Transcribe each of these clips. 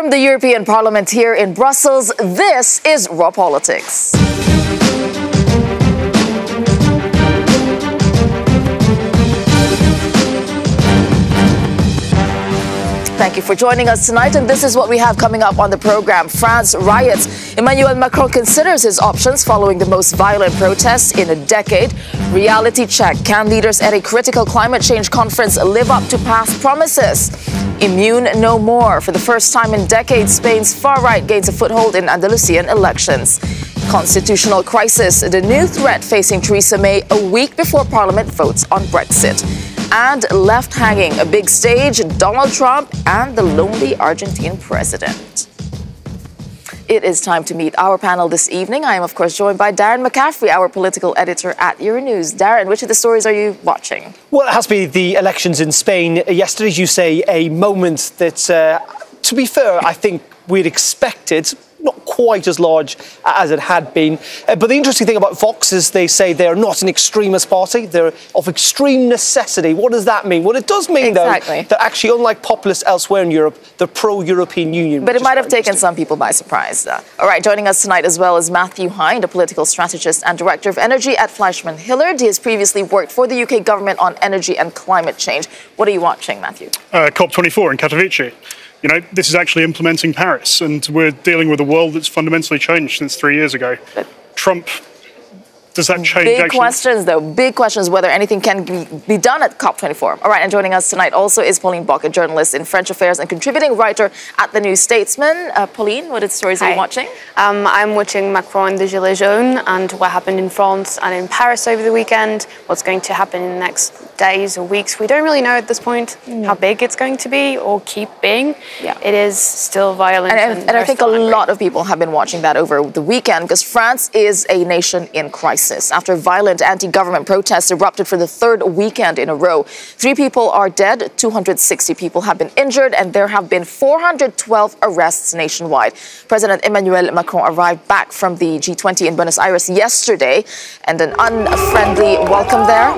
From the European Parliament here in Brussels, this is Raw Politics. Thank you for joining us tonight, and this is what we have coming up on the program. France riots. Emmanuel Macron considers his options following the most violent protests in a decade. Reality check. Can leaders at a critical climate change conference live up to past promises? Immune no more. For the first time in decades, Spain's far right gains a foothold in Andalusian elections. Constitutional crisis. The new threat facing Theresa May a week before Parliament votes on Brexit. And left hanging, a big stage, Donald Trump and the lonely Argentine president. It is time to meet our panel this evening. I am, of course, joined by Darren McCaffrey, our political editor at Euronews. Darren, which of the stories are you watching? Well, it has to be the elections in Spain. Yesterday, as you say, a moment that, to be fair, I think we'd expected. Not quite as large as it had been. But the interesting thing about Vox is they say they're not an extremist party. They're of extreme necessity. What does that mean? Well, it does mean, though, that actually, unlike populists elsewhere in Europe, they're pro-European Union. But it might have taken some people by surprise. All right, joining us tonight as well is Matthew Hind, a political strategist and director of energy at Fleishman Hillard. He has previously worked for the UK government on energy and climate change. What are you watching, Matthew? COP24 in Katowice. You know, this is actually implementing Paris, and we're dealing with a world that's fundamentally changed since 3 years ago. But Trump, does that change? Big questions, though. Big questions whether anything can be done at COP24. All right, and joining us tonight also is Pauline Baca, journalist in French affairs and contributing writer at The New Statesman. Pauline, what stories are you watching? I'm watching Macron and the Gilets jaunes and what happened in France and in Paris over the weekend, what's going to happen in the next days or weeks. We don't really know at this point how big it's going to be or keep being. Yeah. It is still violent. And I think a lot of people have been watching that over the weekend because France is a nation in crisis. After violent anti-government protests erupted for the third weekend in a row. 3 people are dead, 260 people have been injured, and there have been 412 arrests nationwide. President Emmanuel Macron arrived back from the G20 in Buenos Aires yesterday, and an unfriendly welcome there.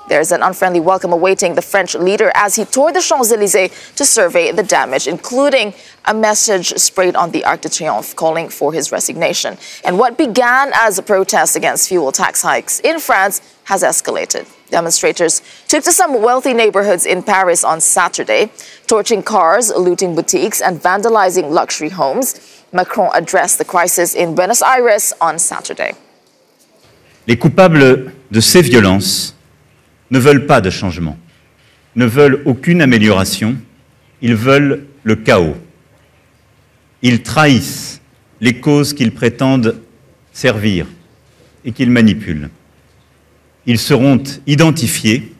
There's an unfriendly welcome awaiting the French leader as he toured the Champs-Élysées to survey the damage, including a message sprayed on the Arc de Triomphe calling for his resignation. And what began as a protest against fuel tax hikes in France has escalated. Demonstrators took to some wealthy neighborhoods in Paris on Saturday, torching cars, looting boutiques, and vandalizing luxury homes. Macron addressed the crisis in Buenos Aires on Saturday. Les coupables de ces violences ne veulent pas de changement, ne veulent aucune amélioration, ils veulent le chaos. Ils trahissent les causes qu'ils prétendent servir et qu'ils manipulent. Ils seront identifiés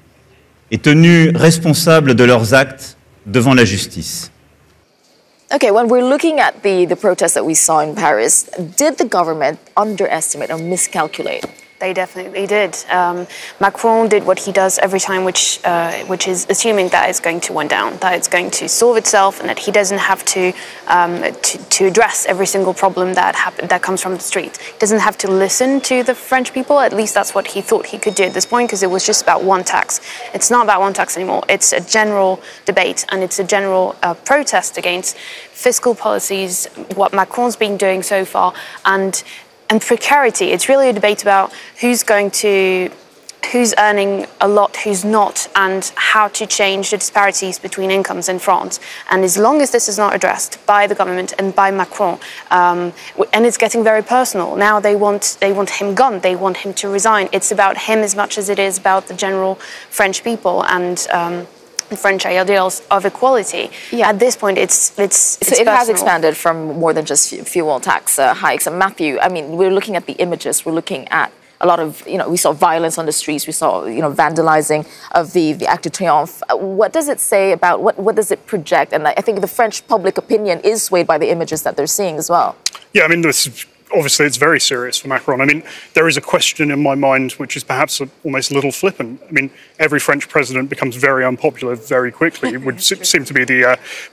et tenus responsables de leurs actes devant la justice. Okay, when we're looking at the protests that we saw in Paris, did the government underestimate or miscalculate? They definitely did. Macron did what he does every time, which is assuming that it's going to wind down, that it's going to solve itself, and that he doesn't have to address every single problem that comes from the street. He doesn't have to listen to the French people. At least that's what he thought he could do at this point, because it was just about one tax. It's not about one tax anymore. It's a general debate, and it's a general protest against fiscal policies, what Macron's been doing so far, and precarity. It's really a debate about who's earning a lot, who's not, and how to change the disparities between incomes in France. And as long as this is not addressed by the government and by Macron, and it's getting very personal. Now they want him gone. They want him to resign. It's about him as much as it is about the general French people and French ideals of equality. Yeah. At this point, it's it has expanded from more than just fuel tax hikes. And Matthew, I mean, we're looking at the images. We're looking at a lot of, we saw violence on the streets. We saw, vandalizing of the Arc de Triomphe. What does it say about, what does it project? And I think the French public opinion is swayed by the images that they're seeing as well. Yeah, I mean, obviously, it's very serious for Macron. I mean, there is a question in my mind which is perhaps almost a little flippant. I mean, every French president becomes very unpopular very quickly. It would seem to be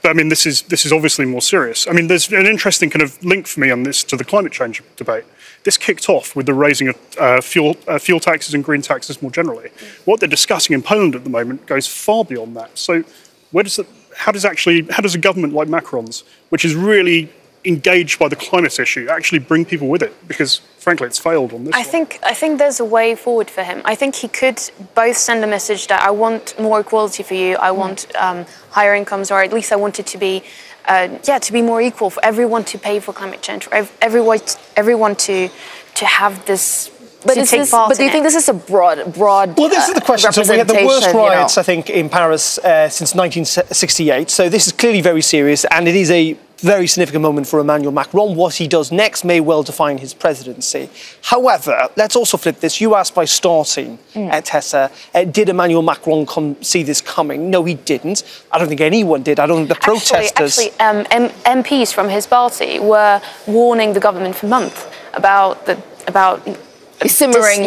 but I mean, this is obviously more serious. I mean, there's an interesting kind of link for me on this to the climate change debate. This kicked off with the raising of fuel taxes and green taxes more generally. What they're discussing in Poland at the moment goes far beyond that. So where does how does a government like Macron's, which is really engaged by the climate issue, actually bring people with it? Because frankly, it's failed on this one. I think there's a way forward for him. I think he could both send a message that I want more equality for you, I want higher incomes, or at least I want it to be to be more equal for everyone to pay for climate change, for everyone to have this. But do you think this is a broad? Well, this is the question. So we had the worst riots, I think, in Paris since 1968. So this is clearly very serious, and it is a very significant moment for Emmanuel Macron. What he does next may well define his presidency. However, let's also flip this. You asked by starting, Tessa, did Emmanuel Macron see this coming? No, he didn't. I don't think anyone did. I don't think the protesters... Actually, MPs from his party were warning the government for months about simmering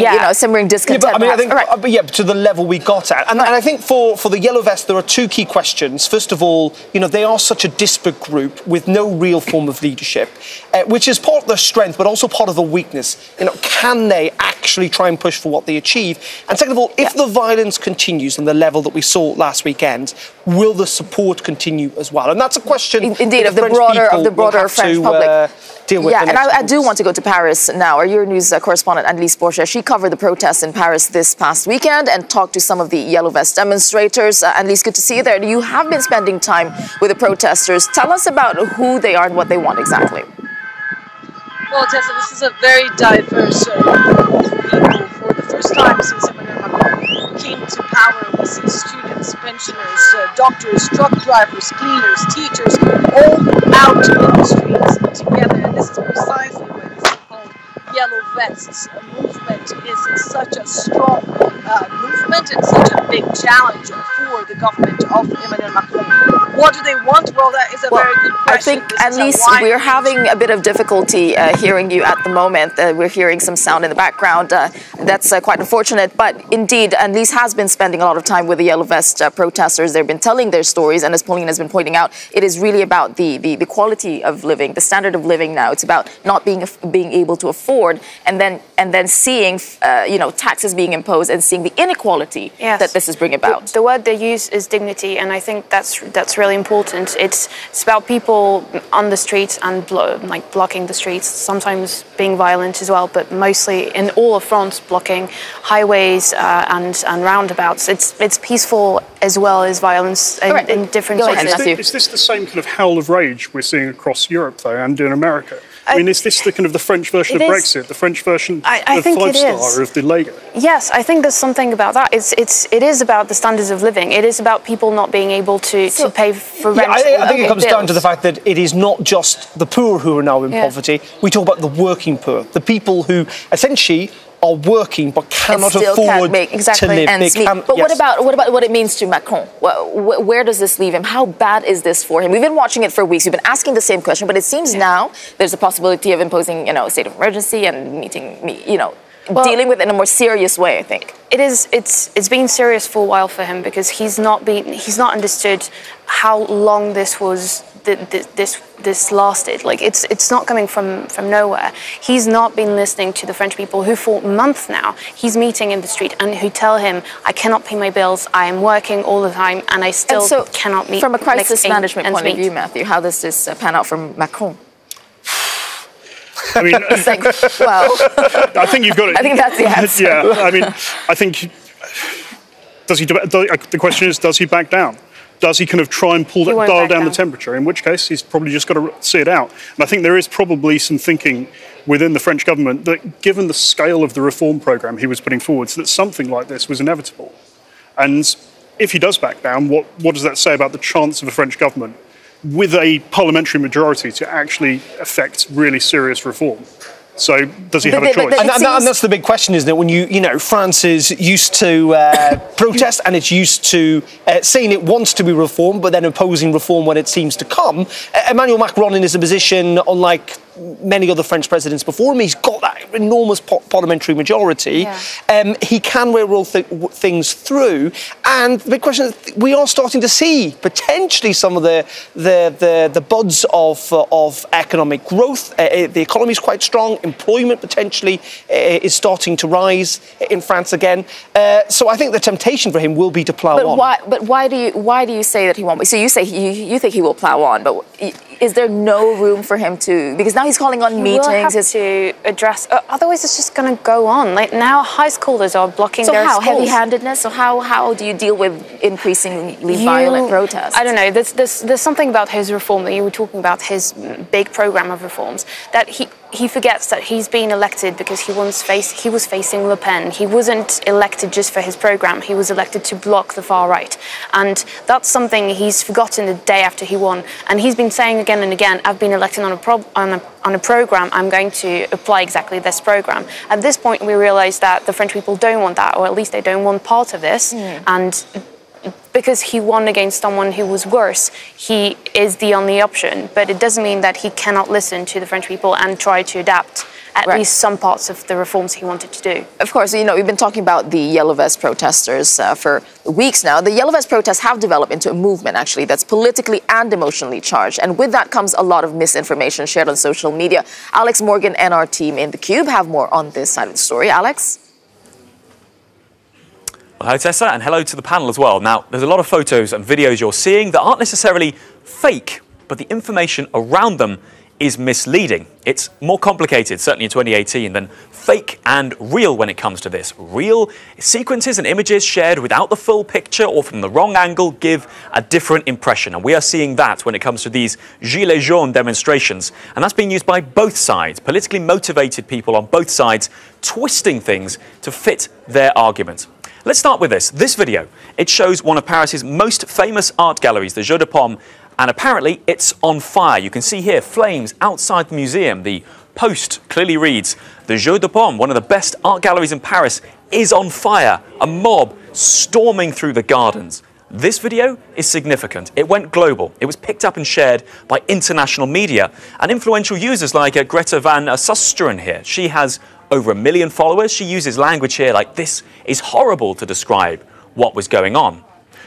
discontent. But to the level we got at. And I think for the Yellow Vest, there are two key questions. First of all, they are such a disparate group with no real form of leadership, which is part of their strength, but also part of the weakness. Can they actually try and push for what they achieve? And second of all, if the violence continues on the level that we saw last weekend, will the support continue as well? And that's a question indeed of the broader French public. Deal with and I do want to go to Paris now. Our Euronews correspondent Annelise Borgia, she covered the protests in Paris this past weekend and talked to some of the Yellow Vest demonstrators. Annelise, good to see you there. You have been spending time with the protesters. Tell us about who they are and what they want exactly. Well, Tessa, this is a very diverse group of people. For the first time since Emmanuel Macron came to power, we see students, pensioners, doctors, truck drivers, cleaners, teachers, all out in the streets together. And this is precisely why this is called Yellow Vests. A movement is such a strong movement and such a big challenge for the government of Emmanuel Macron. What do they want? Well, that is a very good question. I think, at least, we're having a bit of difficulty hearing you at the moment. We're hearing some sound in the background. That's quite unfortunate. But indeed, Annelise has been spending a lot of time with the Yellow Vest protesters. They've been telling their stories. And as Pauline has been pointing out, it is really about the quality of living, the standard of living now. It's about not being able to afford and then seeing, taxes being imposed and seeing the inequality that this is bringing about. The word they use is dignity, and I think that's really important. It's about people on the streets and blocking the streets, sometimes being violent as well, but mostly in all of France, blocking highways and roundabouts. It's peaceful as well as violence in different places. Is this the same kind of howl of rage we're seeing across Europe, though, and in America? I mean, is this the kind of the French version of Brexit, the French version of Five Star, of the Lega? Yes, I think there's something about that. It is about the standards of living. It is about people not being able to pay for rent. I think it comes down to the fact that it is not just the poor who are now in poverty. We talk about the working poor, the people who essentially are working but cannot afford to live. Ends meet. But what about what it means to Macron? Where does this leave him? How bad is this for him? We've been watching it for weeks. We've been asking the same question, but it seems now there's a possibility of imposing, a state of emergency and dealing with it in a more serious way, I think. It's been serious for a while for him because he's not understood how long this was. This lasted. It's not coming from nowhere. He's not been listening to the French people who for months now he's meeting in the street and who tell him, I cannot pay my bills, I am working all the time and I still cannot meet. From a crisis management point of view, Matthew, how does this pan out from Macron? I mean, I think you've got it. I think that's the answer. Yeah, I mean, I think the question is, does he back down? Does he kind of try and dial down the temperature? In which case, he's probably just got to see it out. And I think there is probably some thinking within the French government that, given the scale of the reform programme he was putting forward, that something like this was inevitable. And if he does back down, what does that say about the chance of a French government with a parliamentary majority to actually affect really serious reform? So does he have a choice? And that's the big question, isn't it? When France is used to protest and it's used to saying it wants to be reformed, but then opposing reform when it seems to come. Emmanuel Macron is a position, unlike many other French presidents before him, he's got that enormous parliamentary majority. He can roll things through. And the big question is, we are starting to see potentially some of the buds of economic growth. The economy is quite strong. Employment potentially is starting to rise in France again. So I think the temptation for him will be to plough on. But why do you say that he won't be? So you say you think he will plough on, but is there no room for him to? Because now he's calling on meetings. Will have to address. Otherwise, it's just going to go on. Like now, high schoolers are blocking their schools. So how heavy-handedness? So how do you deal with increasingly violent protests? I don't know. There's something about his reform that you were talking about, his big program of reforms, that he forgets that he's been elected because he was facing Le Pen. He wasn't elected just for his program. He was elected to block the far right, and that's something he's forgotten the day after he won. And he's been saying again and again, "I've been elected on a program. I'm going to apply exactly this program." At this point, we realise that the French people don't want that, or at least they don't want part of this, and because he won against someone who was worse, he is the only option. But it doesn't mean that he cannot listen to the French people and try to adapt at least some parts of the reforms he wanted to do. Of course, we've been talking about the Yellow Vest protesters for weeks now. The Yellow Vest protests have developed into a movement, actually, that's politically and emotionally charged. And with that comes a lot of misinformation shared on social media. Alex Morgan and our team in The Cube have more on this side of the story. Alex? Hello, Tessa, and hello to the panel as well. Now, there's a lot of photos and videos you're seeing that aren't necessarily fake, but the information around them is misleading. It's more complicated, certainly in 2018, than fake and real when it comes to this. Real sequences and images shared without the full picture or from the wrong angle give a different impression. And we are seeing that when it comes to these Gilets jaunes demonstrations. And that's being used by both sides, politically motivated people on both sides, twisting things to fit their arguments. Let's start with this. This video, it shows one of Paris's most famous art galleries, the Jeu de Paume, and apparently it's on fire. You can see here flames outside the museum. The post clearly reads, "The Jeu de Paume, one of the best art galleries in Paris, is on fire. A mob storming through the gardens." This video is significant. It went global. It was picked up and shared by international media and influential users like Greta Van Susteren here. She has over 1 million followers. She uses language here like, "This is horrible," to describe what was going on.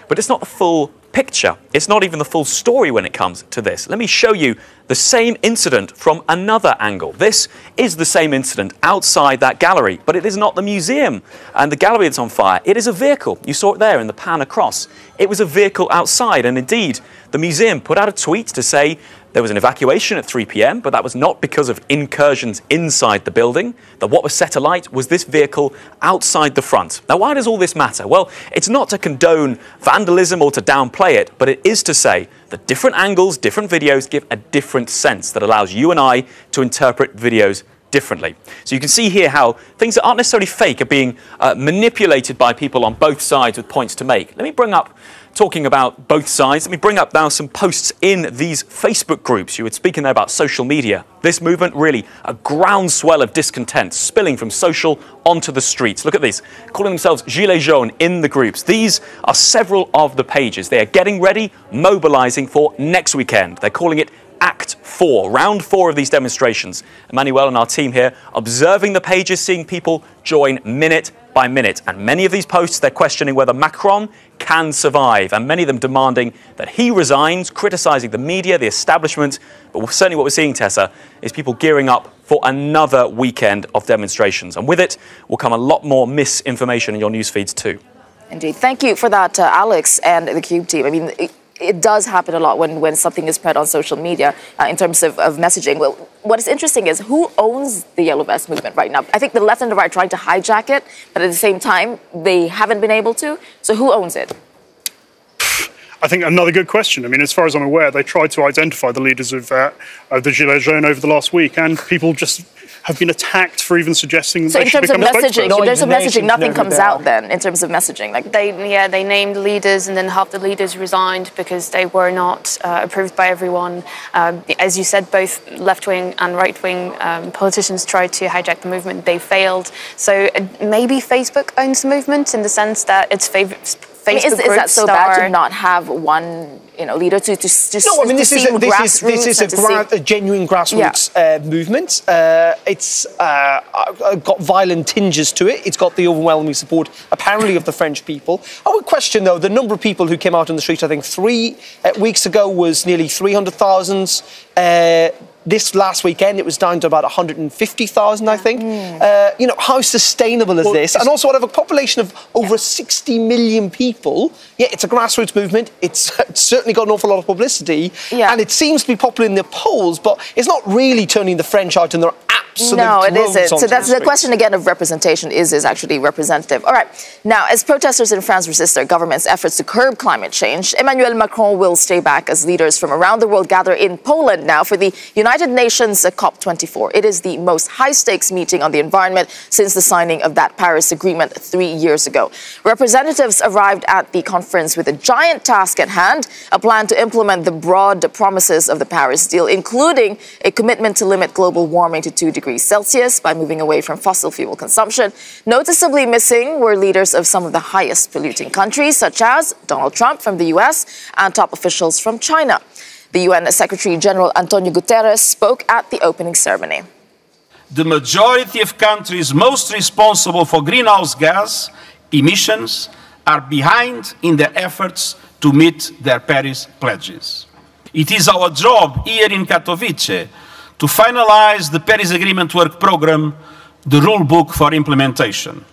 But it's not the full picture. It's not even the full story when it comes to this. Let me show you the same incident from another angle. This is the same incident outside that gallery, but it is not the museum and the gallery that's on fire. It is a vehicle. You saw it there in the pan across. It was a vehicle outside, and indeed, the museum put out a tweet to say there was an evacuation at 3 p.m, but that was not because of incursions inside the building. That what was set alight was this vehicle outside the front. Now, why does all this matter? Well, it's not to condone vandalism or to downplay it, but it is to say that different angles, different videos give a different sense that allows you and I to interpret videos differently. So you can see here how things that aren't necessarily fake are being manipulated by people on both sides with points to make. Let me bring up, talking about both sides, let me bring up now some posts in these Facebook groups. You were speaking there about social media. This movement, really a groundswell of discontent spilling from social onto the streets. Look at this, calling themselves Gilets jaunes in the groups. These are several of the pages. They are getting ready, mobilizing for next weekend. They're calling it Act 4, round 4 of these demonstrations. Emmanuel and our team here observing the pages, seeing people join minute by minute. And many of these posts, they're questioning whether Macron can survive, and many of them demanding that he resigns, criticising the media, the establishment. But certainly what we're seeing, Tessa, is people gearing up for another weekend of demonstrations. And with it will come a lot more misinformation in your news feeds too. Indeed. Thank you for that, Alex and the Cube team. I mean, it does happen a lot when something is spread on social media in terms of messaging. Well, what is interesting is who owns the Yellow Vest movement right now? I think the left and the right are trying to hijack it, but at the same time, they haven't been able to. So who owns it? I think another good question. I mean, as far as I'm aware, they tried to identify the leaders of the Gilets jaunes over the last week, and people just have been attacked for even suggesting that they should become a spokesperson. So in terms of messaging, nothing comes out then, in terms of messaging? Like they named leaders, and then half the leaders resigned because they were not approved by everyone. As you said, both left-wing and right-wing politicians tried to hijack the movement. They failed. So maybe Facebook owns the movement in the sense that its Facebook is that so bad to not have one leader to this is a genuine grassroots movement. It's got violent tinges to it. It's got the overwhelming support, apparently, of the French people. I would question, though, the number of people who came out on the street. I think 3 weeks ago was nearly 300,000. This last weekend, it was down to about 150,000, I think. How sustainable is this? And also, out of a population of over 60 million people, it's a grassroots movement. It's certainly got an awful lot of publicity. And it seems to be popular in the polls, but it's not really turning the French out in their absolute No, it isn't. So that's the streets. question again of representation. Is actually representative? All right. Now, as protesters in France resist their government's efforts to curb climate change, Emmanuel Macron will stay back as leaders from around the world gather in Poland now for the United Nations COP24. It is the most high-stakes meeting on the environment since the signing of that Paris Agreement 3 years ago. Representatives arrived at the conference with a giant task at hand, a plan to implement the broad promises of the Paris deal, including a commitment to limit global warming to 2 degrees Celsius by moving away from fossil fuel consumption. Noticeably missing were leaders of some of the highest polluting countries, such as Donald Trump from the US and top officials from China. The UN Secretary General Antonio Guterres spoke at the opening ceremony. The majority of countries most responsible for greenhouse gas emissions are behind in their efforts to meet their Paris pledges. It is our job here in Katowice to finalize the Paris Agreement work programme, the rule book for implementation.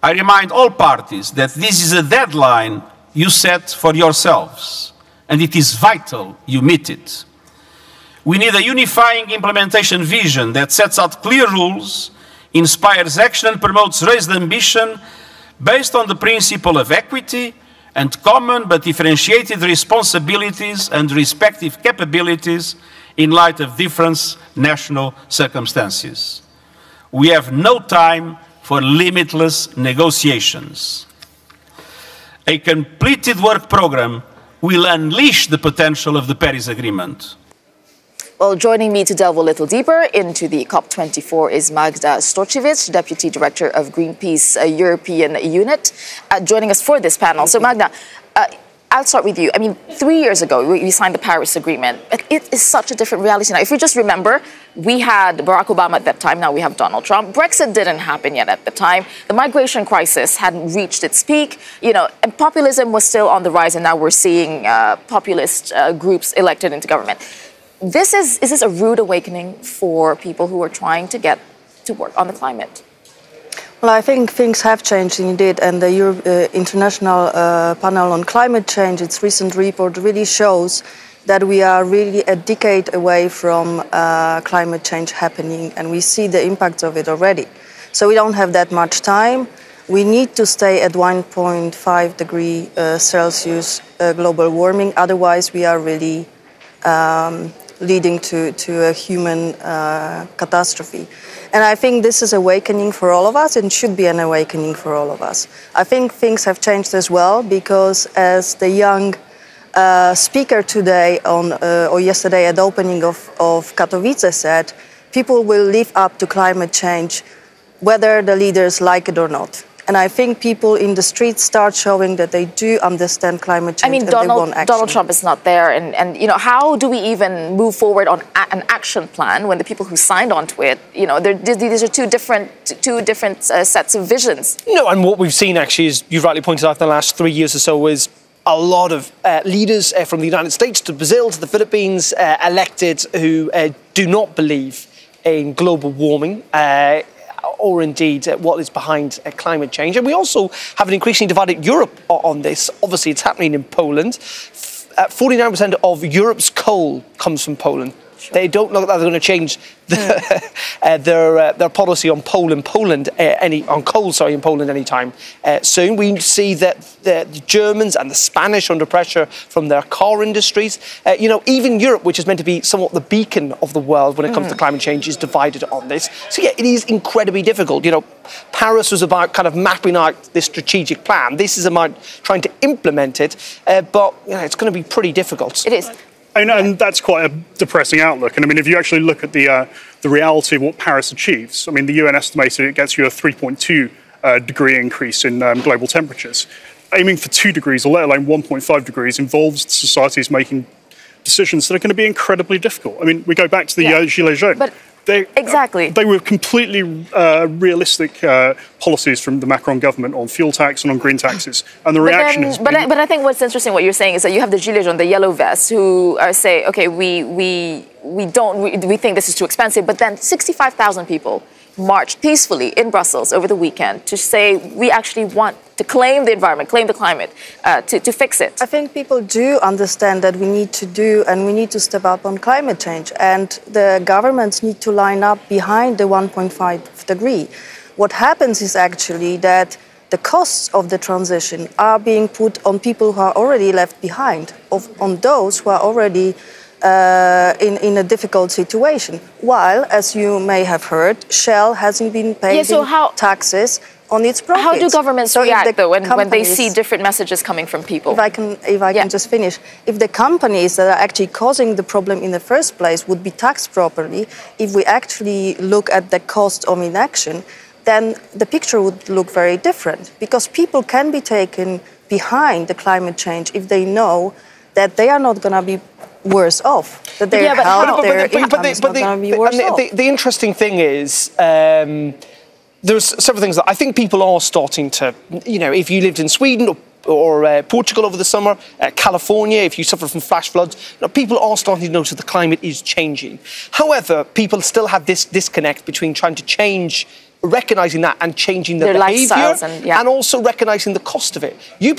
I remind all parties that this is a deadline you set for yourselves, and it is vital you meet it. We need a unifying implementation vision that sets out clear rules, inspires action and promotes raised ambition based on the principle of equity and common but differentiated responsibilities and respective capabilities in light of different national circumstances. We have no time for limitless negotiations. A completed work programme will unleash the potential of the Paris Agreement. Well, joining me to delve a little deeper into the COP24 is Magda Storchevich, Deputy Director of Greenpeace European Unit, joining us for this panel. So, Magda, I'll start with you. I mean, 3 years ago, we signed the Paris Agreement. It is such a different reality now. If we just remember, we had Barack Obama at that time. Now we have Donald Trump. Brexit didn't happen yet at the time. The migration crisis hadn't reached its peak, and populism was still on the rise. And now we're seeing populist groups elected into government. Is this a rude awakening for people who are trying to get to work on the climate? Well, I think things have changed indeed, and the International Panel on Climate Change, its recent report really shows that we are really a decade away from climate change happening, and we see the impacts of it already. So we don't have that much time. We need to stay at 1.5 degree Celsius global warming, otherwise we are really leading to a human catastrophe. And I think this is awakening for all of us and should be an awakening for all of us. I think things have changed as well because, as the young speaker today or yesterday at the opening of Katowice said, people will live up to climate change whether the leaders like it or not. And I think people in the streets start showing that they do understand climate change. I mean, and they want action. Donald Trump is not there. And how do we even move forward on an action plan when the people who signed onto it, these are two different sets of visions? No, and what we've seen actually is, you've rightly pointed out, in the last 3 years or so, is a lot of leaders from the United States to Brazil to the Philippines elected who do not believe in global warming. Or indeed what is behind climate change. And we also have an increasingly divided Europe on this. Obviously, it's happening in Poland. 49% of Europe's coal comes from Poland. Sure. They don't look like they're going to change their policy on coal in Poland anytime soon. We see that the Germans and the Spanish under pressure from their car industries. Even Europe, which is meant to be somewhat the beacon of the world when it comes to climate change, is divided on this. So it is incredibly difficult. Paris was about kind of mapping out this strategic plan. This is about trying to implement it, but it's going to be pretty difficult. It is. And that's quite a depressing outlook. And I mean, if you actually look at the reality of what Paris achieves, I mean, the UN estimated it gets you a 3.2 degree increase in global temperatures. aiming for 2 degrees, or let alone 1.5 degrees, involves societies making decisions that are going to be incredibly difficult. I mean, we go back to the Gilets jaunes. But exactly. They were completely realistic policies from the Macron government on fuel tax and on green taxes. And the reaction has been... But I think what's interesting, what you're saying, is that you have the Gilets jaunes, the yellow vests, who are saying, okay, we think this is too expensive, but then 65,000 people marched peacefully in Brussels over the weekend to say we actually want to claim the environment, claim the climate, to fix it. I think people do understand that we need to do and we need to step up on climate change, and the governments need to line up behind the 1.5 degree. What happens is actually that the costs of the transition are being put on people who are already left behind, on those who are already in a difficult situation. While, as you may have heard, Shell hasn't been paying taxes on its profits. How do governments react, though, when they see different messages coming from people? If I can just finish. If the companies that are actually causing the problem in the first place would be taxed properly, if we actually look at the cost of inaction, then the picture would look very different. Because people can be taken behind the climate change if they know that they are not going to be worse off, that their health, their income is not going to be worse off. The interesting thing is, there's several things that I think people are starting to, if you lived in Sweden or Portugal over the summer, California, if you suffer from flash floods, people are starting to notice that the climate is changing. However, people still have this disconnect between trying to change, recognising that, and changing their behaviour, and also recognising the cost of it. You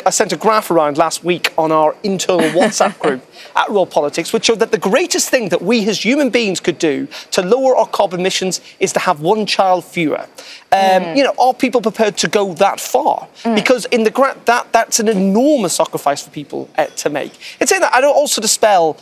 I sent a graph around last week on our internal WhatsApp group at Real Politics, which showed that the greatest thing that we as human beings could do to lower our carbon emissions is to have one child fewer. Are people prepared to go that far? Because in the that's an enormous sacrifice for people to make. It's saying that I don't also dispel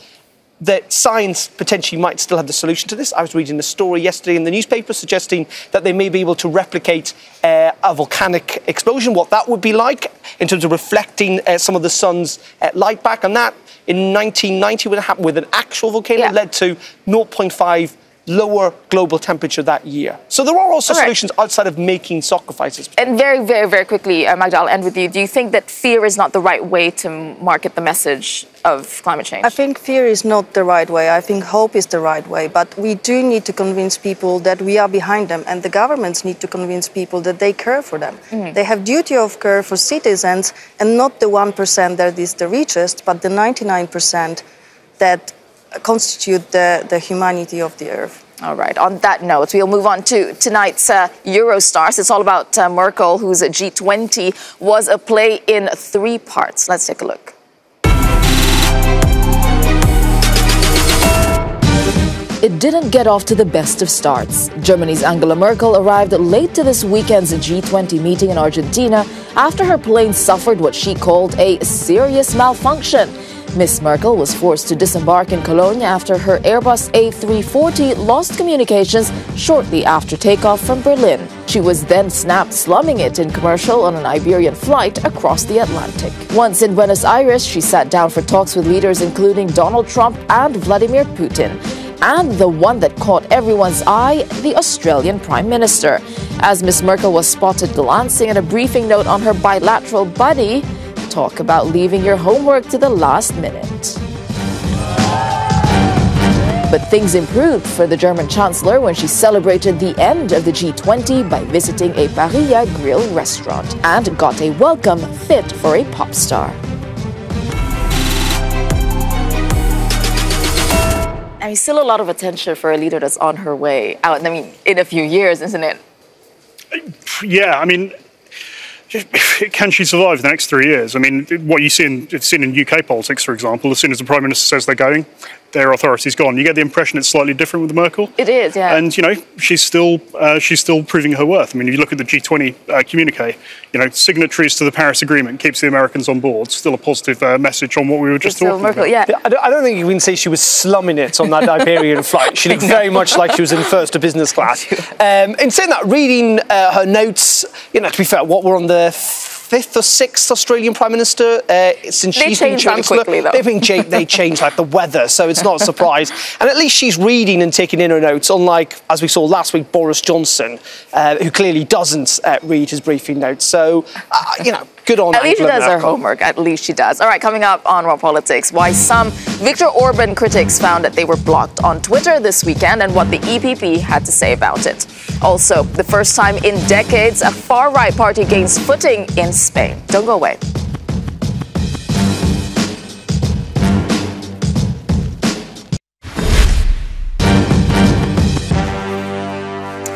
that science potentially might still have the solution to this. I was reading a story yesterday in the newspaper suggesting that they may be able to replicate a volcanic explosion, what that would be like in terms of reflecting some of the sun's light back. And that, in 1990, when it happened with an actual volcano, led to 0.5 lower global temperature that year. So there are also solutions outside of making sacrifices. And very, very, very quickly, Magda, I'll end with you. Do you think that fear is not the right way to market the message of climate change? I think fear is not the right way. I think hope is the right way. But we do need to convince people that we are behind them, and the governments need to convince people that they care for them. They have duty of care for citizens, and not the 1% that is the richest, but the 99% that constitute the humanity of the earth. All right. On that note, we'll move on to tonight's Eurostars. It's all about Merkel, whose G20 was a play in 3 parts. Let's take a look. It didn't get off to the best of starts. Germany's Angela Merkel arrived late to this weekend's G20 meeting in Argentina after her plane suffered what she called a serious malfunction. Miss Merkel was forced to disembark in Cologne after her Airbus A340 lost communications shortly after takeoff from Berlin. She was then snapped slumming it in commercial on an Iberian flight across the Atlantic. Once in Buenos Aires, she sat down for talks with leaders including Donald Trump and Vladimir Putin. And the one that caught everyone's eye, the Australian Prime Minister. As Miss Merkel was spotted glancing at a briefing note on her bilateral buddy, talk about leaving your homework to the last minute. But things improved for the German Chancellor when she celebrated the end of the G20 by visiting a Parilla grill restaurant and got a welcome fit for a pop star. I mean, still a lot of attention for a leader that's on her way out. I mean, in a few years, isn't it? Yeah, I mean, can she survive the next 3 years? I mean, what you've seen in UK politics, for example, as soon as the Prime Minister says they're going, their authority's gone. You get the impression it's slightly different with Merkel. It is, yeah. And, she's still proving her worth. I mean, if you look at the G20 communique, signatories to the Paris Agreement, keeps the Americans on board, still a positive message on what we were just talking Merkel, about. Yeah. I don't think you can say she was slumming it on that Iberian flight. She looked very much like she was in first or business class. In saying that, reading her notes, to be fair, what we're on the 5th or 6th Australian Prime Minister since she's been Chancellor. They change like the weather, so it's not a surprise. And at least she's reading and taking in her notes, unlike, as we saw last week, Boris Johnson, who clearly doesn't read his briefing notes. So, Good on At least she Angela does her Merkel. homework. At least she does. All right, coming up on Raw Politics, why some Viktor Orban critics found that they were blocked on Twitter this weekend and what the EPP had to say about it. Also, the first time in decades, a far-right party gains footing in Spain. Don't go away.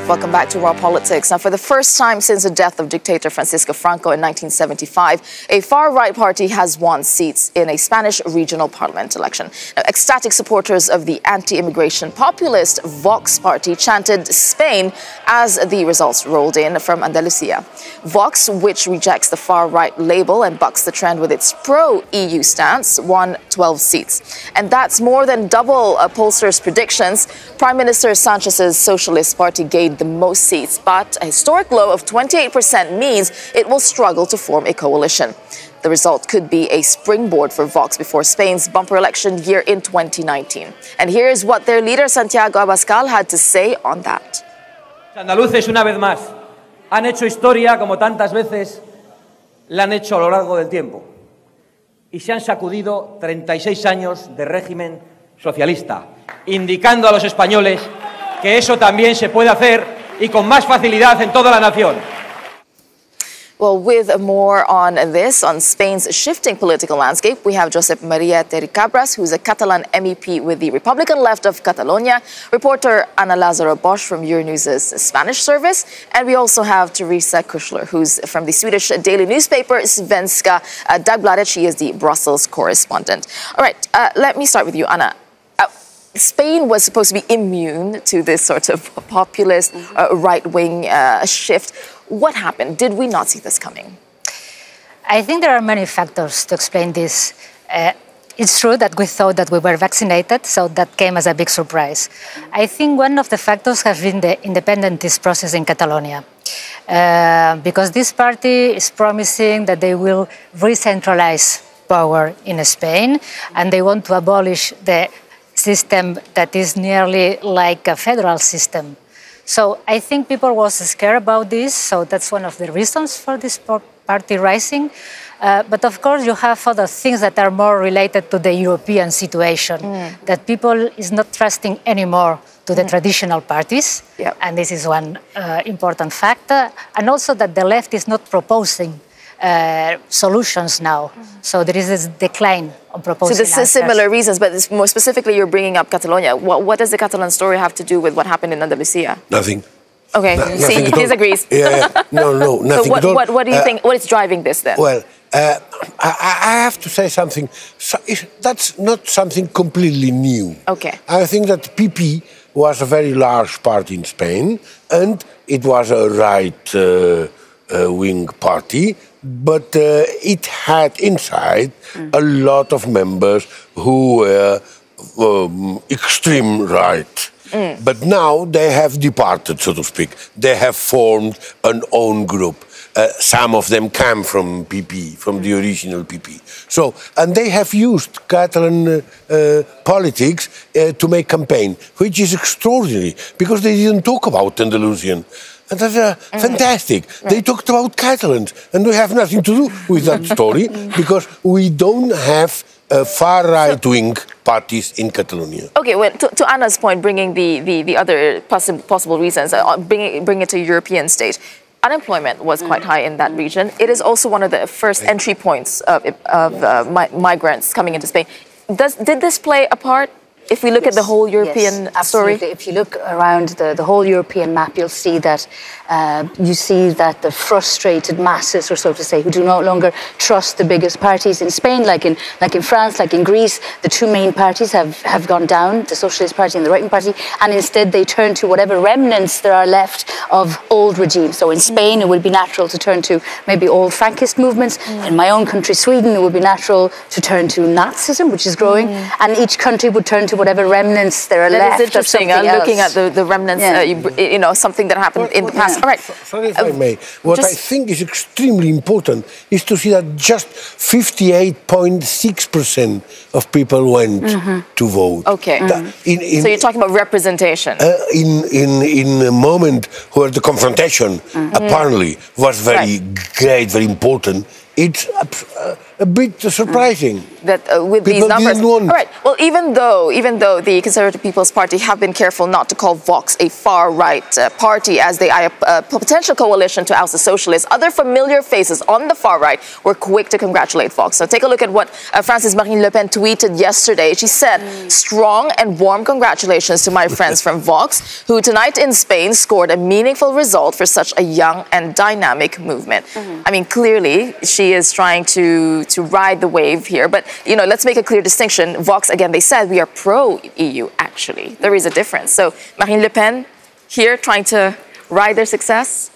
Welcome back to Raw Politics. Now, for the first time since the death of dictator Francisco Franco in 1975, a far-right party has won seats in a Spanish regional parliament election. Now, ecstatic supporters of the anti-immigration populist Vox party chanted Spain as the results rolled in from Andalusia. Vox, which rejects the far-right label and bucks the trend with its pro-EU stance, won 12 seats. And that's more than double pollsters' predictions. Prime Minister Sanchez's Socialist Party gained the most seats, but a historic low of 28% means it will struggle to form a coalition. The result could be a springboard for Vox before Spain's bumper election year in 2019. And here's what their leader, Santiago Abascal, had to say on that. Andaluces, una vez más, han hecho historia como tantas veces la han hecho a lo largo del tiempo. Y se han sacudido 36 años de régimen socialista, indicando a los españoles que eso también se puede hacer y con más facilidad en toda la nación. Well, with more on this, on Spain's shifting political landscape, we have Josep Maria Terricabras, who's a Catalan MEP with the Republican left of Catalonia, reporter Ana Lázaro Bosch from Euronews' Spanish service, and we also have Teresa Kuschler, who's from the Swedish daily newspaper Svenska Dagbladet. She is the Brussels correspondent. All right, let me start with you, Ana. Spain was supposed to be immune to this sort of populist right-wing shift. What happened? Did we not see this coming? I think there are many factors to explain this. It's true that we thought that we were vaccinated, so that came as a big surprise. I think one of the factors has been the independentist process in Catalonia. Because this party is promising that they will re-centralize power in Spain, and they want to abolish the system that is nearly like a federal system. So I think people were scared about this, so that's one of the reasons for this party rising. But of course you have other things that are more related to the European situation, that people is not trusting anymore to the traditional parties, and this is one important factor, and also that the left is not proposing solutions now. So there is this decline on proposing So this is similar reasons, but more specifically you're bringing up Catalonia. What does the Catalan story have to do with what happened in Andalusia? Nothing. Okay, see, he disagrees. No, nothing So what do you think, what is driving this then? Well, I have to say something. That's not something completely new. Okay. I think that PP was a very large party in Spain, and it was a right-wing party, but it had inside a lot of members who were extreme right. But now they have departed, so to speak. They have formed an own group. Some of them come from PP, from the original PP. So, and they have used Catalan politics to make campaign, which is extraordinary, because they didn't talk about Andalusian. And that's fantastic. Right. They talked about Catalans, and we have nothing to do with that story, because we don't have far right-wing parties in Catalonia. Okay, well, to Anna's point, bringing the other possible reasons, bring it to European stage. Unemployment was quite high in that region. It is also one of the first entry points of migrants coming into Spain. Did this play a part? If we look at the whole European story? If you look around the whole European map, you'll see that the frustrated masses, or so to say, who do no longer trust the biggest parties in Spain, like in France, like in Greece, the two main parties have gone down, the Socialist Party and the Right-wing Party, and instead they turn to whatever remnants there are left of old regimes. So in Spain, it would be natural to turn to maybe old Frankist movements. In my own country, Sweden, it would be natural to turn to Nazism, which is growing, and each country would turn to whatever remnants there are left. That is interesting. Looking at the remnants, something that happened in the past. All right. Sorry if I may. What I think is extremely important is to see that just 58.6% of people went to vote. Okay. So you're talking about representation. In a moment where the confrontation apparently was very great, very important, it's a bit surprising. That with People these numbers. didn't want. All right. Well, even though the Conservative People's Party have been careful not to call Vox a far-right party as they eye a potential coalition to oust the socialists, other familiar faces on the far right were quick to congratulate Vox. So take a look at what France's Marine Le Pen tweeted yesterday. She said, "Strong and warm congratulations to my friends from Vox, who tonight in Spain scored a meaningful result for such a young and dynamic movement." I mean, clearly she is trying to ride the wave here, but let's make a clear distinction. Vox, again, they said we are pro-EU, actually. There is a difference. So Marine Le Pen here trying to ride their success?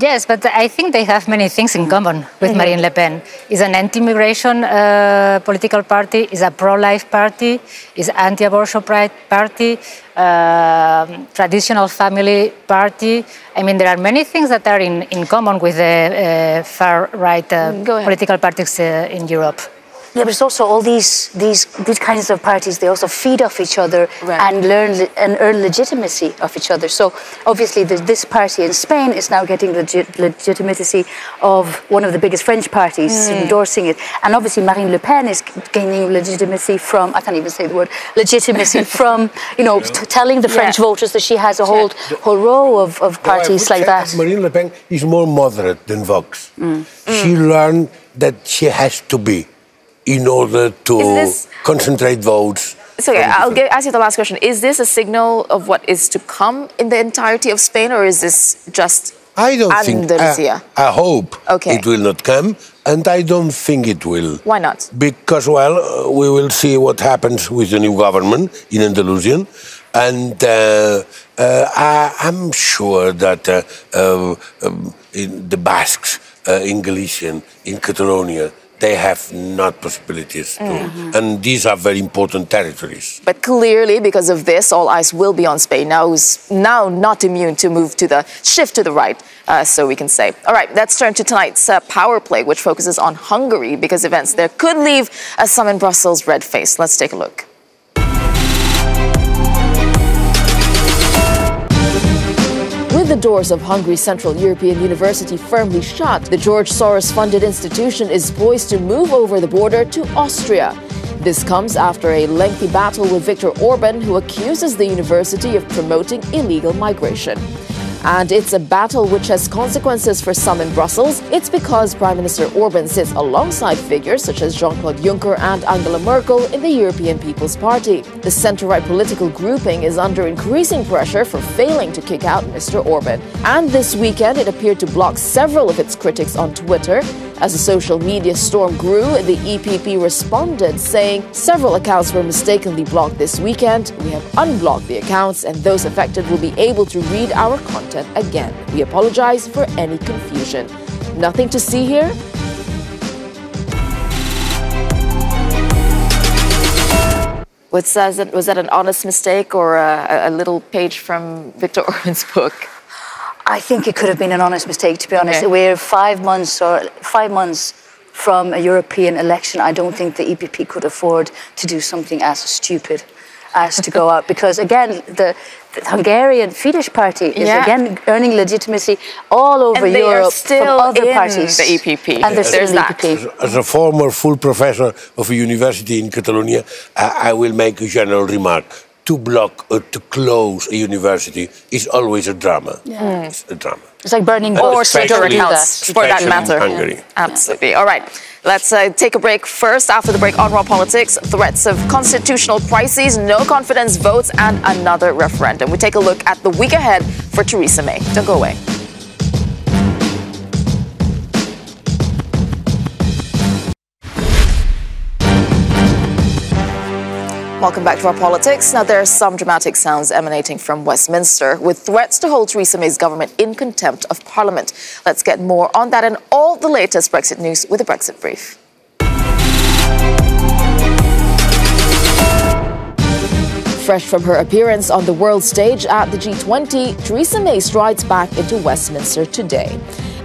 Yes, but I think they have many things in common with Marine Le Pen. It's an anti-immigration political party, it's a pro-life party, it's an anti-abortion party, traditional family party. I mean, there are many things that are in common with the far-right political parties in Europe. Yeah, but it's also all these kinds of parties, they also feed off each other and earn legitimacy of each other. So obviously this party in Spain is now getting legitimacy of one of the biggest French parties endorsing it. And obviously Marine Le Pen is gaining legitimacy from, I can't even say the word, legitimacy from, telling the French voters that she has a whole row of parties like that. Marine Le Pen is more moderate than Vox. She learned that she has to be in order to concentrate votes. So I'll ask you the last question. Is this a signal of what is to come in the entirety of Spain, or is this just I don't think. I hope it will not come, and I don't think it will. Why not? Because, well, we will see what happens with the new government in Andalusia, and I'm sure that in the Basques, in Galicia, in Catalonia, they have not possibilities to. And these are very important territories. But clearly, because of this, all eyes will be on Spain, who's now not immune to move to the shift to the right, so we can say. All right, let's turn to tonight's Power Play, which focuses on Hungary, because events there could leave some in Brussels red-faced. Let's take a look. With the doors of Hungary's Central European University firmly shut, the George Soros-funded institution is poised to move over the border to Austria. This comes after a lengthy battle with Viktor Orban, who accuses the university of promoting illegal migration. And it's a battle which has consequences for some in Brussels. It's because Prime Minister Orban sits alongside figures such as Jean-Claude Juncker and Angela Merkel in the European People's Party. The centre-right political grouping is under increasing pressure for failing to kick out Mr. Orban. And this weekend, it appeared to block several of its critics on Twitter. As the social media storm grew, the EPP responded, saying several accounts were mistakenly blocked this weekend. We have unblocked the accounts, and those affected will be able to read our content again. We apologize for any confusion. Nothing to see here? Was that an honest mistake or a little page from Viktor Orban's book? I think it could have been an honest mistake, to be honest. We're 5 months from a European election. I don't think the EPP could afford to do something as stupid as to go out. Because, again, the Hungarian Fidesz party is, again, earning legitimacy all over Europe from other parties. The EPP. And there's that. As a former full professor of a university in Catalonia, I will make a general remark. To block or to close a university is always a drama. It's a drama. It's like burning books. Or Twitter accounts, for that matter. Hungary. Absolutely. All right. Let's take a break first. After the break, on Raw Politics, threats of constitutional crises, no confidence votes, and another referendum. We take a look at the week ahead for Theresa May. Don't go away. Welcome back to Our Politics. Now, there are some dramatic sounds emanating from Westminster with threats to hold Theresa May's government in contempt of Parliament. Let's get more on that and all the latest Brexit news with a Brexit Brief. Fresh from her appearance on the world stage at the G20, Theresa May strides back into Westminster today.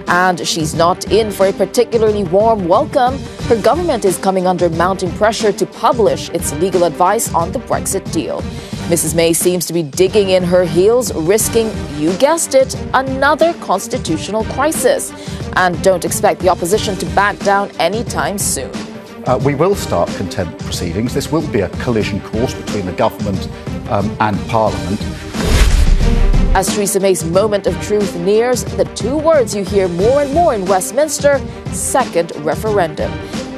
And she's not in for a particularly warm welcome. Her government is coming under mounting pressure to publish its legal advice on the Brexit deal. Mrs. May seems to be digging in her heels, risking, you guessed it, another constitutional crisis. and don't expect the opposition to back down anytime soon. We will start contempt proceedings. This will be a collision course between the government and Parliament. As Theresa May's moment of truth nears, the two words you hear more and more in Westminster, second referendum,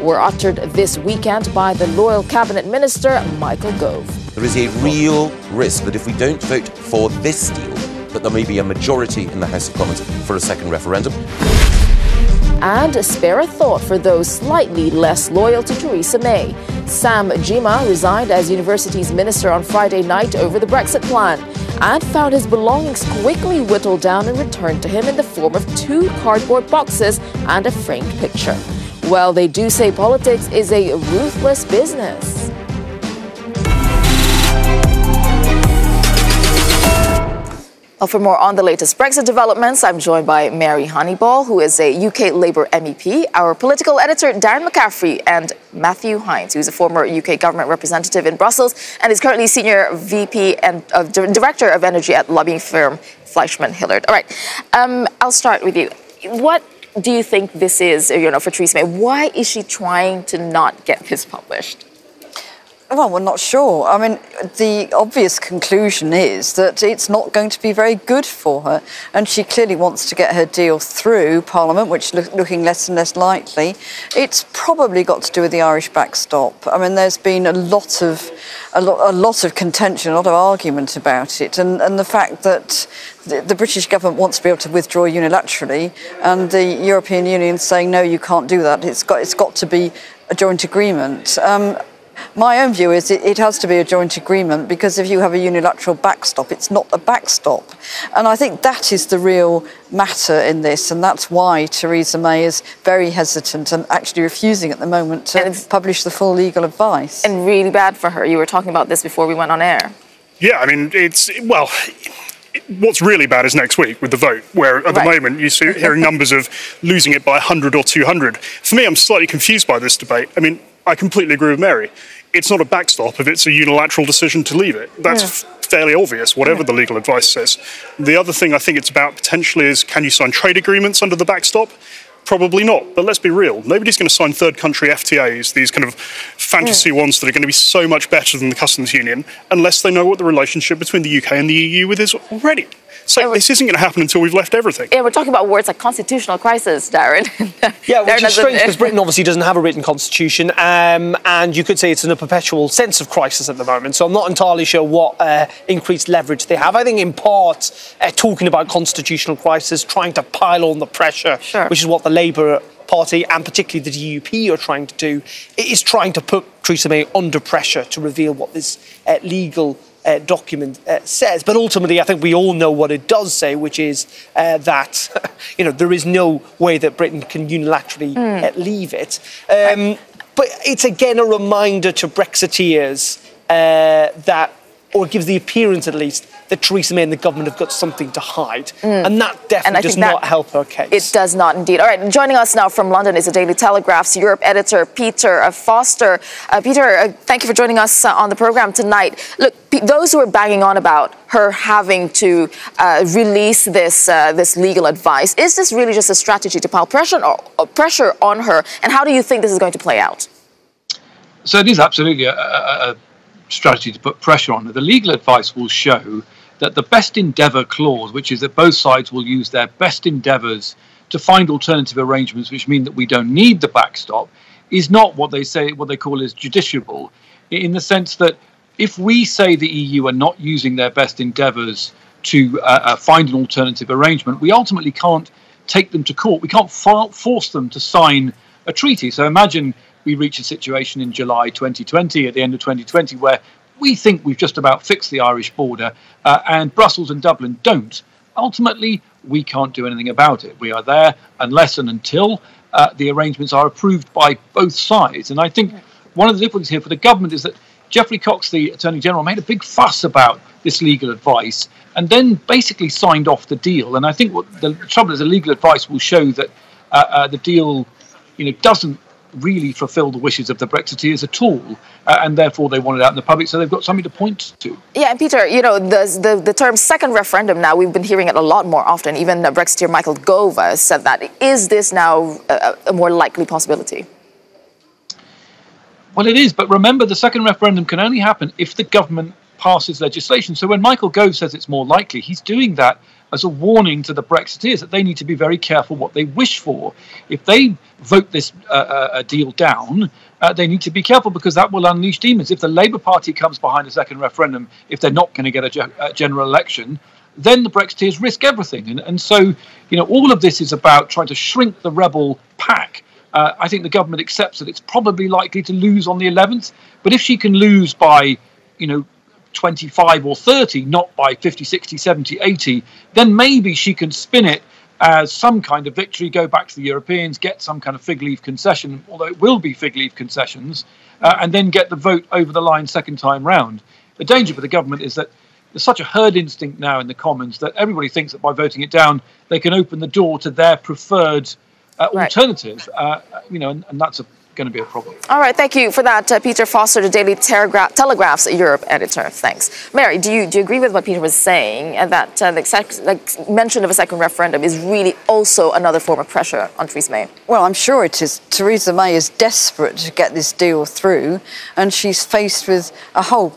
were uttered this weekend by the loyal cabinet minister, Michael Gove. There is a real risk that if we don't vote for this deal, that there may be a majority in the House of Commons for a second referendum. And spare a thought for those slightly less loyal to Theresa May. Sam Gyimah resigned as university's minister on Friday night over the Brexit plan and found his belongings quickly whittled down and returned to him in the form of 2 cardboard boxes and a framed picture. Well, they do say politics is a ruthless business. Well, for more on the latest Brexit developments, I'm joined by Mary Honeyball, who is a UK Labour MEP, our political editor, Darren McCaffrey, and Matthew Hines, who's a former UK government representative in Brussels and is currently Senior VP and Director of Energy at lobbying firm Fleischmann Hillard. All right, I'll start with you. What do you think this is, for Theresa May? Why is she trying to not get this published? Well, we're not sure. I mean, the obvious conclusion is that it's not going to be very good for her. And she clearly wants to get her deal through Parliament, which is looking less and less likely. It's probably got to do with the Irish backstop. I mean, there's been a lot of contention, a lot of argument about it. And the fact that the British government wants to be able to withdraw unilaterally and the European Union saying, no, you can't do that. It's got to be a joint agreement. My own view is it has to be a joint agreement, because if you have a unilateral backstop, it's not a backstop. And I think that is the real matter in this, and that's why Theresa May is very hesitant and actually refusing at the moment to publish the full legal advice. And really bad for her. You were talking about this before we went on air. Yeah, I mean, what's really bad is next week with the vote, where at the moment you see hearing numbers of losing it by 100 or 200. For me, I'm slightly confused by this debate. I mean, I completely agree with Mary. It's not a backstop if it's a unilateral decision to leave it. That's fairly obvious, whatever the legal advice says. The other thing I think it's about potentially is, can you sign trade agreements under the backstop? Probably not, but let's be real. Nobody's going to sign third country FTAs, these kind of fantasy ones that are going to be so much better than the customs union, unless they know what the relationship between the UK and the EU is already. So this isn't going to happen until we've left everything. Yeah, we're talking about words like constitutional crisis, Darren. Yeah, which is strange because Britain obviously doesn't have a written constitution, and you could say it's in a perpetual sense of crisis at the moment. So I'm not entirely sure what increased leverage they have. I think in part, talking about constitutional crisis, trying to pile on the pressure, which is what the Labour Party and particularly the DUP are trying to do, is trying to put Theresa May under pressure to reveal what this legal document says. But ultimately, I think we all know what it does say, which is that there is no way that Britain can unilaterally leave it. But it's again a reminder to Brexiteers that, or it gives the appearance at least, that Theresa May and the government have got something to hide. And that definitely does not help her case. It does not indeed. All right, joining us now from London is the Daily Telegraph's Europe editor, Peter Foster. Peter, thank you for joining us on the programme tonight. Look, those who are banging on about her having to release this legal advice, is this really just a strategy to pile pressure on her? And how do you think this is going to play out? So it is absolutely a strategy to put pressure on her. The legal advice will show that the best endeavour clause, which is that both sides will use their best endeavours to find alternative arrangements, which mean that we don't need the backstop, is not what they call is judiciable, in the sense that if we say the EU are not using their best endeavours to find an alternative arrangement, we ultimately can't take them to court. We can't force them to sign a treaty. So imagine we reach a situation in July 2020, at the end of 2020, where we think we've just about fixed the Irish border and Brussels and Dublin don't. Ultimately, we can't do anything about it. We are there unless and until the arrangements are approved by both sides. And I think one of the difficulties here for the government is that Geoffrey Cox, the Attorney General, made a big fuss about this legal advice and then basically signed off the deal. And I think what the trouble is, the legal advice will show that the deal doesn't really fulfill the wishes of the Brexiteers at all, and therefore they want it out in the public, so they've got something to point to. Yeah, and Peter, the term second referendum now, we've been hearing it a lot more often. Even Brexiteer Michael Gove said that. Is this now a more likely possibility? Well, it is, but remember, the second referendum can only happen if the government passes legislation. So when Michael Gove says it's more likely, he's doing that as a warning to the Brexiteers that they need to be very careful what they wish for. If they vote this deal down, they need to be careful, because that will unleash demons. If the Labour Party comes behind a second referendum, if they're not going to get a general election, then the Brexiteers risk everything. And so, all of this is about trying to shrink the rebel pack. I think the government accepts that it's probably likely to lose on the 11th, but if she can lose by, 25 or 30, not by 50, 60, 70, 80, then maybe she can spin it as some kind of victory, go back to the Europeans, get some kind of fig leaf concession, although it will be fig leaf concessions, and then get the vote over the line second time round. The danger for the government is that there's such a herd instinct now in the Commons that everybody thinks that by voting it down, they can open the door to their preferred alternative, and that's going to be a problem. All right, thank you for that, Peter Foster, the Daily Telegraph's Europe editor. Thanks. Mary, do you agree with what Peter was saying, that the mention of a second referendum is really also another form of pressure on Theresa May? Well, I'm sure it is. Theresa May is desperate to get this deal through, and she's faced with a whole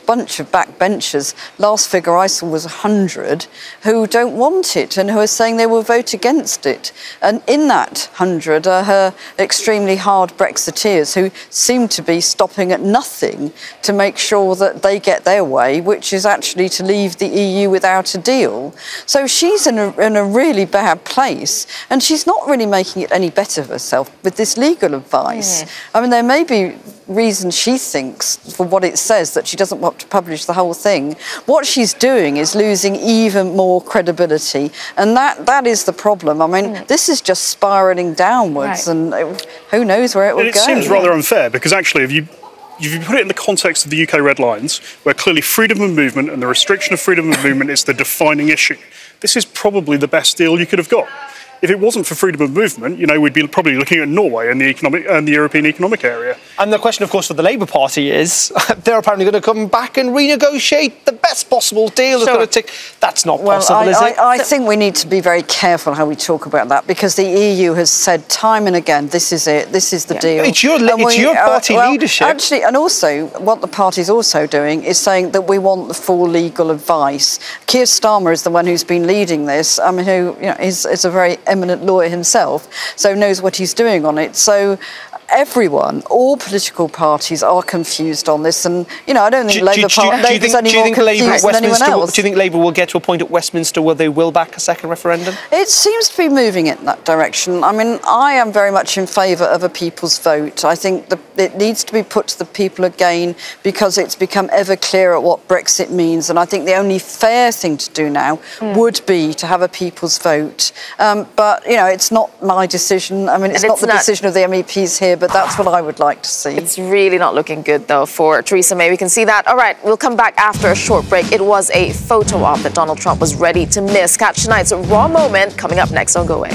bunch of backbenchers. Last figure I saw was 100 who don't want it and who are saying they will vote against it. And in that 100 are her extremely hard Brexiteers who seem to be stopping at nothing to make sure that they get their way, which is actually to leave the EU without a deal. So she's in a really bad place, and she's not really making it any better for herself with this legal advice. I mean, there may be reasons she thinks, for what it says, that she doesn't want to publish the whole thing. What she's doing is losing even more credibility, and that is the problem. I mean, this is just spiralling downwards, and who knows where it will go. It seems rather unfair, because actually, if you put it in the context of the UK Red Lines, where clearly freedom of movement and the restriction of freedom of movement is the defining issue, this is probably the best deal you could have got. If it wasn't for freedom of movement, we'd be probably looking at Norway and the European Economic Area. And the question, of course, for the Labour Party is they're apparently going to come back and renegotiate the best possible deal. That's not possible, is it? I think we need to be very careful how we talk about that, because the EU has said time and again, this is it, this is the deal. It's your party leadership. Actually, and also, what the party's also doing is saying that we want the full legal advice. Keir Starmer is the one who's been leading this, who is a very eminent lawyer himself, so knows what he's doing on it. So everyone, all political parties are confused on this, and I don't think Labour's any more confused than anyone else. Do you think Labour will get to a point at Westminster where they will back a second referendum? It seems to be moving in that direction. I mean, I am very much in favour of a people's vote. I think it needs to be put to the people again, because it's become ever clearer what Brexit means, and I think the only fair thing to do now would be to have a people's vote. But it's not my decision. I mean, it's not the decision of the MEPs here, but that's what I would like to see. It's really not looking good, though, for Theresa May. We can see that. All right, we'll come back after a short break. It was a photo op that Donald Trump was ready to miss. Catch tonight's raw moment coming up next. Don't go away.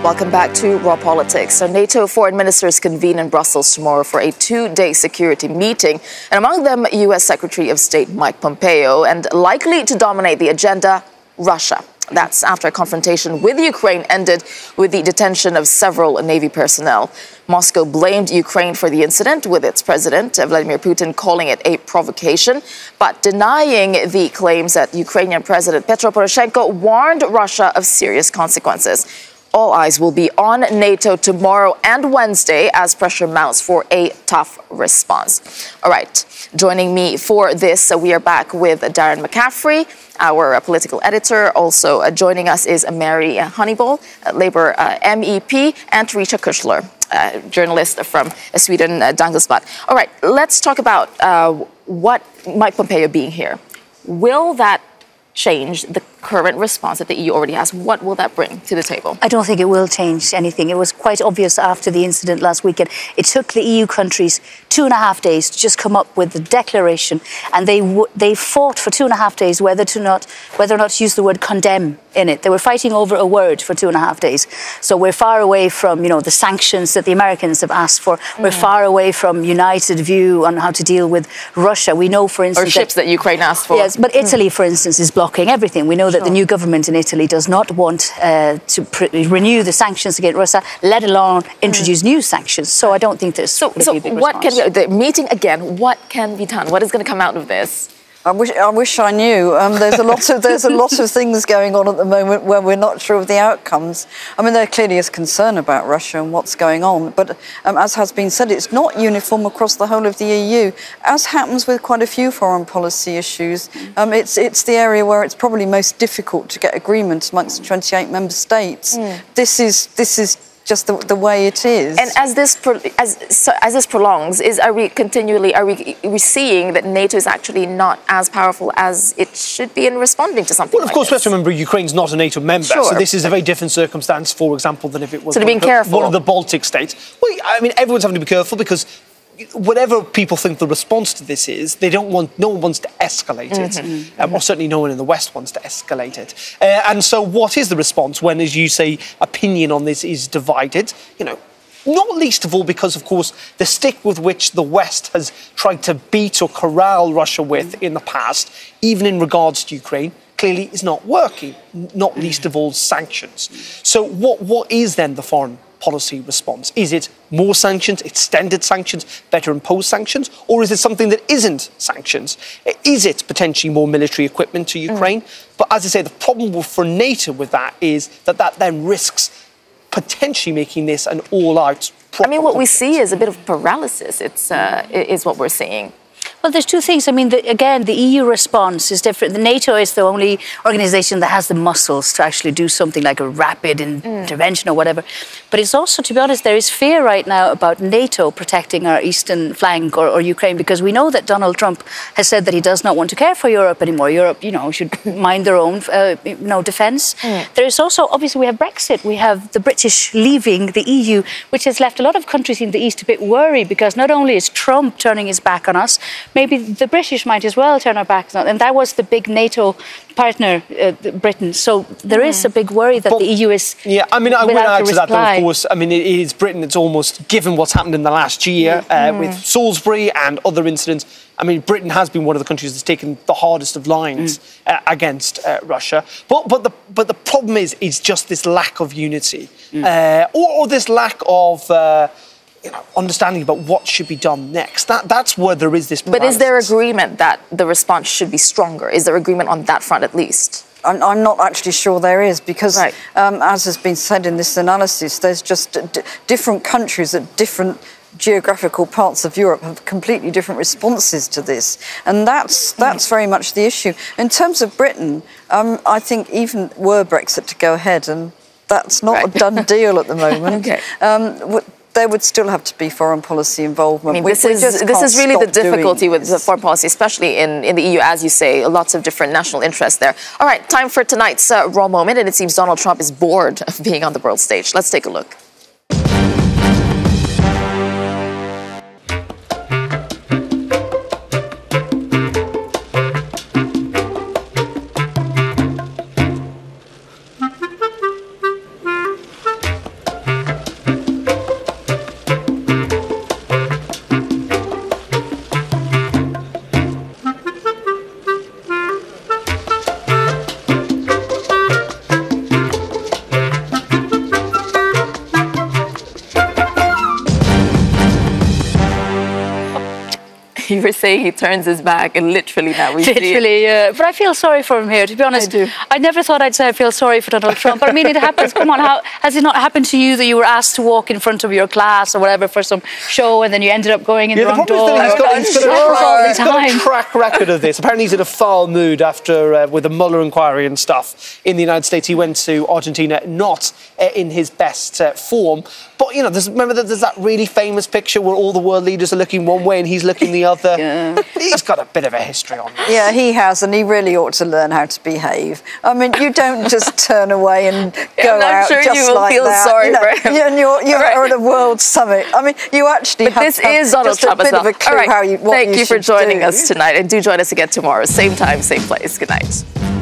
Welcome back to Raw Politics. So NATO foreign ministers convene in Brussels tomorrow for a 2-day security meeting, and among them, U.S. Secretary of State Mike Pompeo, and likely to dominate the agenda, Russia. That's after a confrontation with Ukraine ended with the detention of several Navy personnel. Moscow blamed Ukraine for the incident, with its president, Vladimir Putin, calling it a provocation, but denying the claims that Ukrainian President Petro Poroshenko warned Russia of serious consequences. All eyes will be on NATO tomorrow and Wednesday as pressure mounts for a tough response. All right, joining me for this, we are back with Darren McCaffrey, our political editor. Also joining us is Mary Honeyball, Labour MEP, and Teresa Kushler, journalist from Sweden, Dangelsblad. All right, let's talk about what Mike Pompeo being here. Will that change the current response that the EU already has, what will that bring to the table? I don't think it will change anything. It was quite obvious after the incident last weekend. It took the EU countries 2.5 days to just come up with the declaration, and they fought for 2.5 days whether or not to use the word condemn in it. They were fighting over a word for 2.5 days. So we're far away from, the sanctions that the Americans have asked for. We're far away from united view on how to deal with Russia. We know, for instance, or ships that Ukraine asked for. Yes, but Italy, for instance, is blocking everything. We know that the new government in Italy does not want to renew the sanctions against Russia, let alone introduce new sanctions. So I don't think there's going to be a big response. The meeting again, what can be done? What is going to come out of this? I wish I knew. There's a lot of things going on at the moment where we're not sure of the outcomes. I mean, there clearly is concern about Russia and what's going on, but as has been said, it's not uniform across the whole of the EU, as happens with quite a few foreign policy issues. It's the area where it's probably most difficult to get agreement amongst the 28 member states. This is just the way it is. And as this prolongs, are we seeing that NATO is actually not as powerful as it should be in responding to something? Well, of course, we have to remember Ukraine's not a NATO member, so this is a very different circumstance, for example, than if it was one of the Baltic states. Well, I mean, everyone's having to be careful because whatever people think the response to this is, no one wants to escalate it, or certainly no one in the West wants to escalate it. And so what is the response when, as you say, opinion on this is divided? Not least of all because, of course, the stick with which the West has tried to beat or corral Russia with in the past, even in regards to Ukraine, clearly is not working, not least of all sanctions. So what is then the foreign policy response? Is it more sanctions, extended sanctions, better imposed sanctions, or is it something that isn't sanctions? Is it potentially more military equipment to Ukraine? But as I say, the problem for NATO with that is that then risks potentially making this an all-out I mean, what we see is a bit of paralysis. Is what we're seeing. Well, there's two things. I mean, again, the EU response is different. The NATO is the only organisation that has the muscles to actually do something like a rapid intervention or whatever. But it's also, to be honest, there is fear right now about NATO protecting our eastern flank or Ukraine, because we know that Donald Trump has said that he does not want to care for Europe anymore. Europe, should mind their own, defence. There is also, obviously, we have Brexit. We have the British leaving the EU, which has left a lot of countries in the East a bit worried, because not only is Trump turning his back on us, maybe the British might as well turn our backs on, and that was the big NATO partner, Britain. So there is a big worry that the EU is. Yeah, I mean, I would add to that, though, of course. I mean, it is Britain. It's almost given what's happened in the last year with Salisbury and other incidents. I mean, Britain has been one of the countries that's taken the hardest of lines against Russia. But the problem is just this lack of unity, or this lack of. Understanding about what should be done next. That's where there is this paralysis. But is there agreement that the response should be stronger? Is there agreement on that front at least? I'm not actually sure there is, because as has been said in this analysis, there's just different countries at different geographical parts of Europe have completely different responses to this, and that's very much the issue. In terms of Britain, I think even were Brexit to go ahead, and that's not a done deal at the moment, there would still have to be foreign policy involvement. I mean, this is really the difficulty with the foreign policy, especially in the EU, as you say, lots of different national interests there. All right, time for tonight's Raw Moment, and it seems Donald Trump is bored of being on the world stage. Let's take a look. You were saying he turns his back, and literally now we see it. But I feel sorry for him here, to be honest. I never thought I'd say I feel sorry for Donald Trump. But I mean, it happens. Come on, has it not happened to you that you were asked to walk in front of your class or whatever for some show, and then you ended up going in the wrong door? He's got a track record of this. Apparently he's in a foul mood after, with the Mueller inquiry and stuff in the United States. He went to Argentina not in his best form. But, remember that there's that really famous picture where all the world leaders are looking one way and he's looking the other. other. Yeah. He's got a bit of a history on this. Yeah, he has, and he really ought to learn how to behave. I mean, you don't just turn away and go out sure just you will like feel that. sorry for him. You're at a world summit. I mean, you actually have this is Donald just Trump a bit as well. of a clue All right. what Thank you for should joining do. us tonight, and do join us again tomorrow, same time, same place. Good night.